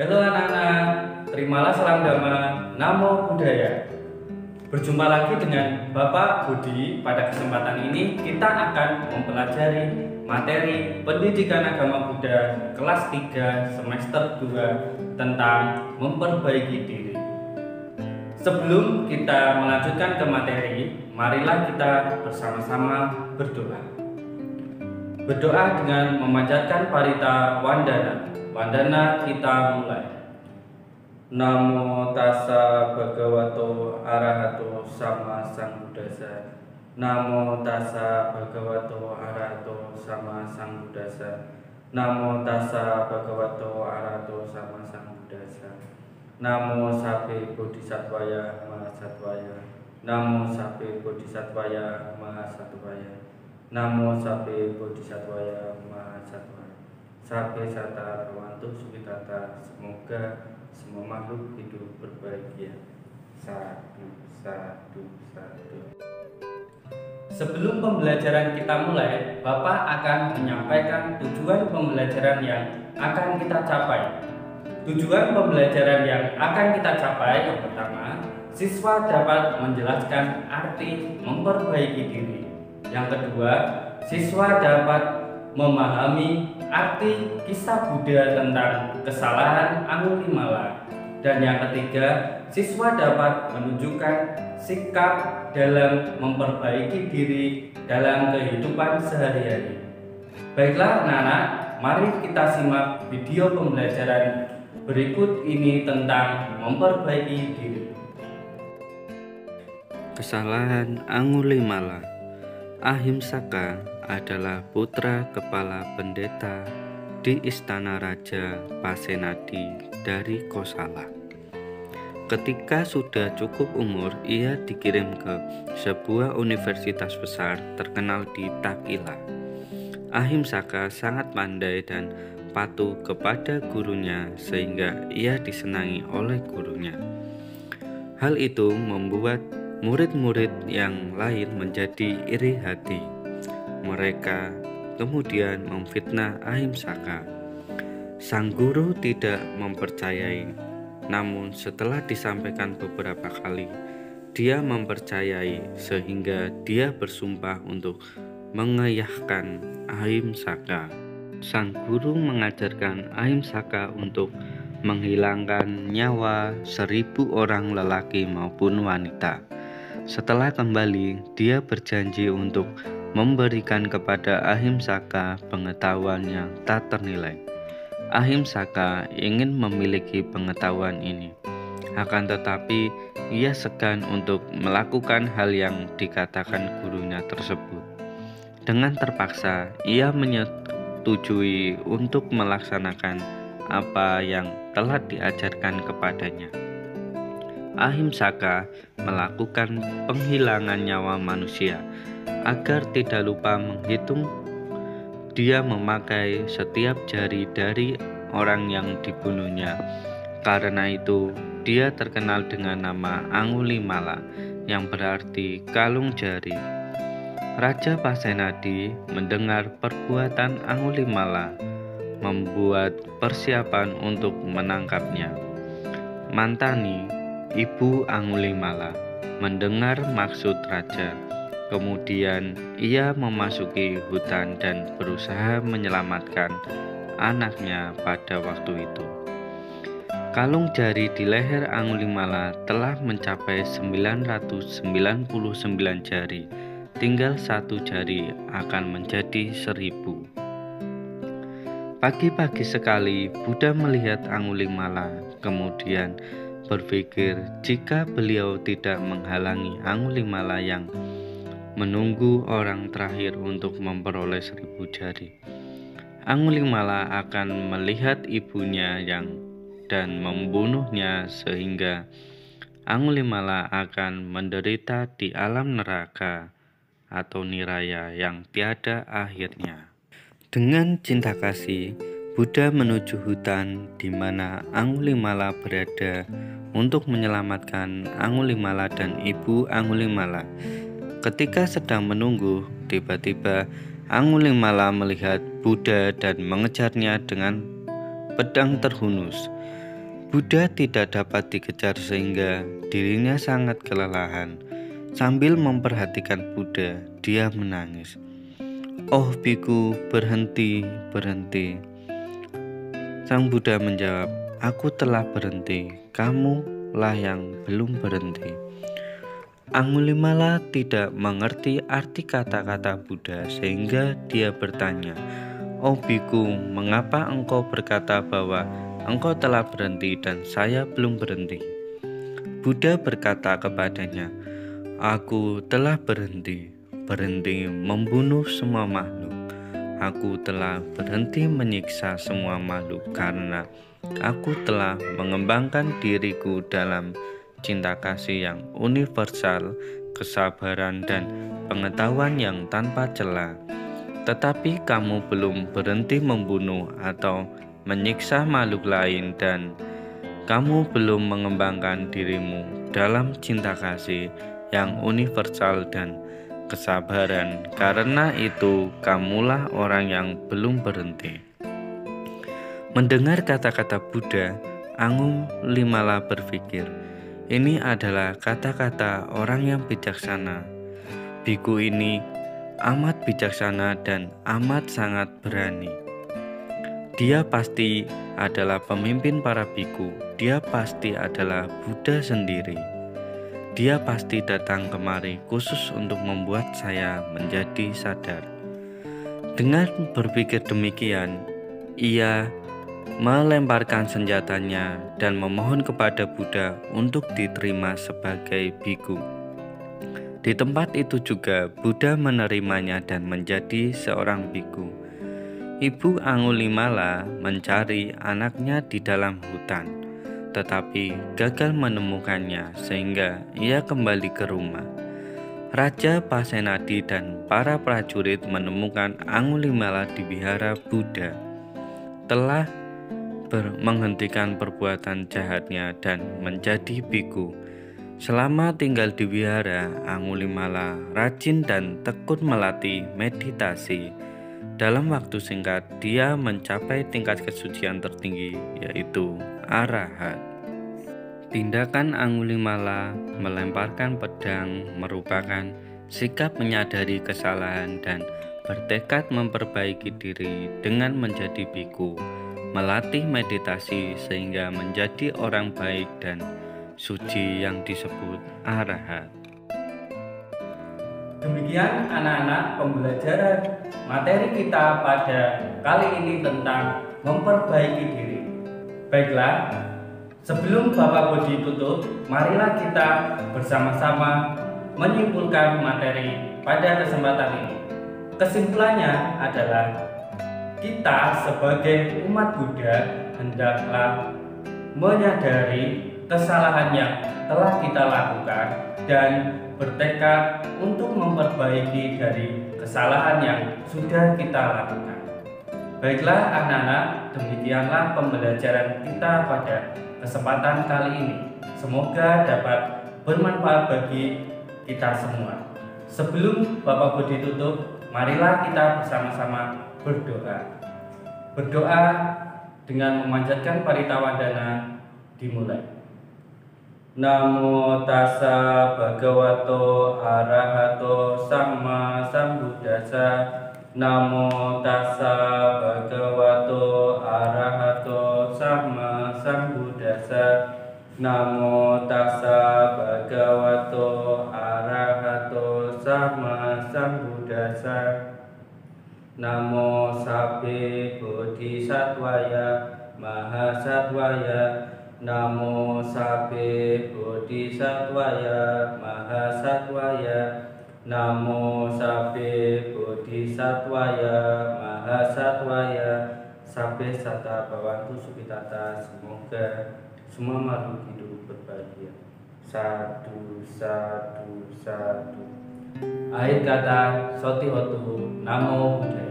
Halo anak-anak, terimalah salam dhamma, namo buddhaya. Berjumpa lagi dengan Bapak Budi. Pada kesempatan ini kita akan mempelajari materi pendidikan agama Buddha kelas 3 semester 2 tentang memperbaiki diri. Sebelum kita melanjutkan ke materi, marilah kita bersama-sama berdoa. Berdoa dengan memanjatkan parita wandana. Wandana kita mulai. Namo tassa bhagavato arahato sama sambuddhassa. Namo tassa bhagavato arahato sama sambuddhassa. Namo tassa bhagavato arahato sama sambuddhassa. Namo sabbe bodhisattvaya mahasattvaya. Namo sabbe bodhisattvaya mahasattvaya. Namo sabbe bodhisattvaya mahasattvaya. Sabbe sata rawantu sukitata. Semoga semua makhluk hidup berbahagia. Sadu, sadu, sadu. Sebelum pembelajaran kita mulai, Bapak akan menyampaikan tujuan pembelajaran yang akan kita capai. Tujuan pembelajaran yang akan kita capai yang pertama, siswa dapat menjelaskan arti memperbaiki diri. Yang kedua, siswa dapat memahami arti kisah Buddha tentang kesalahan Angulimala. Dan yang ketiga, siswa dapat menunjukkan sikap dalam memperbaiki diri dalam kehidupan sehari-hari. Baiklah anak-anak, mari kita simak video pembelajaran berikut ini tentang memperbaiki diri. Kesalahan Angulimala. Ahimsaka adalah putra kepala pendeta di Istana Raja Pasenadi dari Kosala. Ketika sudah cukup umur, ia dikirim ke sebuah universitas besar terkenal di Takila. Ahimsaka sangat pandai dan patuh kepada gurunya sehingga ia disenangi oleh gurunya. Hal itu membuat murid-murid yang lain menjadi iri hati. Mereka kemudian memfitnah Ahimsaka. Sang guru tidak mempercayai, namun setelah disampaikan beberapa kali, dia mempercayai sehingga dia bersumpah untuk mengeyahkan Ahimsaka. Sang guru mengajarkan Ahimsaka untuk menghilangkan nyawa 1.000 orang lelaki maupun wanita. Setelah kembali, dia berjanji untuk memberikan kepada Ahimsaka pengetahuan yang tak ternilai. Ahimsaka ingin memiliki pengetahuan ini, akan tetapi ia segan untuk melakukan hal yang dikatakan gurunya tersebut. Dengan terpaksa, ia menyetujui untuk melaksanakan apa yang telah diajarkan kepadanya. Ahimsaka melakukan penghilangan nyawa manusia. Agar tidak lupa menghitung, dia memakai setiap jari dari orang yang dibunuhnya. Karena itu, dia terkenal dengan nama Angulimala, yang berarti kalung jari. Raja Pasenadi mendengar perbuatan Angulimala, membuat persiapan untuk menangkapnya. Mantani, ibu Angulimala, mendengar maksud raja. Kemudian ia memasuki hutan dan berusaha menyelamatkan anaknya pada waktu itu. Kalung jari di leher Angulimala telah mencapai 999 jari. Tinggal satu jari akan menjadi 1.000. Pagi-pagi sekali Buddha melihat Angulimala, kemudian berpikir jika beliau tidak menghalangi Angulimala yang menunggu orang terakhir untuk memperoleh 1.000 jari, Angulimala akan melihat ibunya dan membunuhnya sehingga Angulimala akan menderita di alam neraka atau niraya yang tiada akhirnya. Dengan cinta kasih, Buddha menuju hutan di mana Angulimala berada untuk menyelamatkan Angulimala dan ibu Angulimala. Ketika sedang menunggu, tiba-tiba Angulimala melihat Buddha dan mengejarnya dengan pedang terhunus. Buddha tidak dapat dikejar sehingga dirinya sangat kelelahan. Sambil memperhatikan Buddha, dia menangis. "Oh biku, berhenti, berhenti." Sang Buddha menjawab, "Aku telah berhenti, kamulah yang belum berhenti." Angulimala tidak mengerti arti kata-kata Buddha sehingga dia bertanya, "Oh biku, mengapa engkau berkata bahwa engkau telah berhenti dan saya belum berhenti?" Buddha berkata kepadanya, "Aku telah berhenti membunuh semua makhluk. Aku telah berhenti menyiksa semua makhluk karena aku telah mengembangkan diriku dalam cinta kasih yang universal, kesabaran dan pengetahuan yang tanpa celah. Tetapi kamu belum berhenti membunuh atau menyiksa makhluk lain dan kamu belum mengembangkan dirimu dalam cinta kasih yang universal dan kesabaran. Karena itu, kamulah orang yang belum berhenti." Mendengar kata-kata Buddha, Angulimala berpikir, ini adalah kata-kata orang yang bijaksana. Biku ini amat bijaksana dan amat sangat berani. Dia pasti adalah pemimpin para biku. Dia pasti adalah Buddha sendiri. Dia pasti datang kemari khusus untuk membuat saya menjadi sadar. Dengan berpikir demikian, ia melemparkan senjatanya dan memohon kepada Buddha untuk diterima sebagai biku. Di tempat itu juga Buddha menerimanya dan menjadi seorang biku. Ibu Angulimala mencari anaknya di dalam hutan, tetapi gagal menemukannya sehingga ia kembali ke rumah. Raja Pasenadi dan para prajurit menemukan Angulimala di wihara Buddha. Telah menghentikan perbuatan jahatnya dan menjadi biku. Selama tinggal di wihara, Angulimala rajin dan tekun melatih meditasi. Dalam waktu singkat, dia mencapai tingkat kesucian tertinggi, yaitu arahat. Tindakan Angulimala melemparkan pedang merupakan sikap menyadari kesalahan dan bertekad memperbaiki diri dengan menjadi biku, melatih meditasi sehingga menjadi orang baik dan suci yang disebut arahat. Demikian anak-anak pembelajaran materi kita pada kali ini tentang memperbaiki diri. Baiklah, sebelum Bapak Budi tutup, marilah kita bersama-sama menyimpulkan materi pada kesempatan ini. Kesimpulannya adalah kita sebagai umat Buddha hendaklah menyadari kesalahan yang telah kita lakukan dan bertekad untuk memperbaiki dari kesalahan yang sudah kita lakukan. Baiklah anak-anak, demikianlah pembelajaran kita pada kesempatan kali ini. Semoga dapat bermanfaat bagi kita semua. Sebelum Bapak Budi tutup, marilah kita bersama-sama berdoa. Berdoa dengan memanjatkan paritawandana dimulai. Namo tassa bhagavato arahato samma sambuddhassa. Namo tassa bhagavato arahato samma sambuddhassa. Namo tassa bhagavato arahato samma sambuddhassa. Namo sabbe bodhisattvaya mahasattvaya. Namo sabbe bodhisattvaya mahasattvaya. Namo sabbe bodhisattvaya mahasattvaya. Sabbe satta bhavantu sukhitata. Semoga semua makhluk hidup berbahagia. Sadu, sadu, sadu. Akhir kata, Soti Hotu, Namo Buddhaya.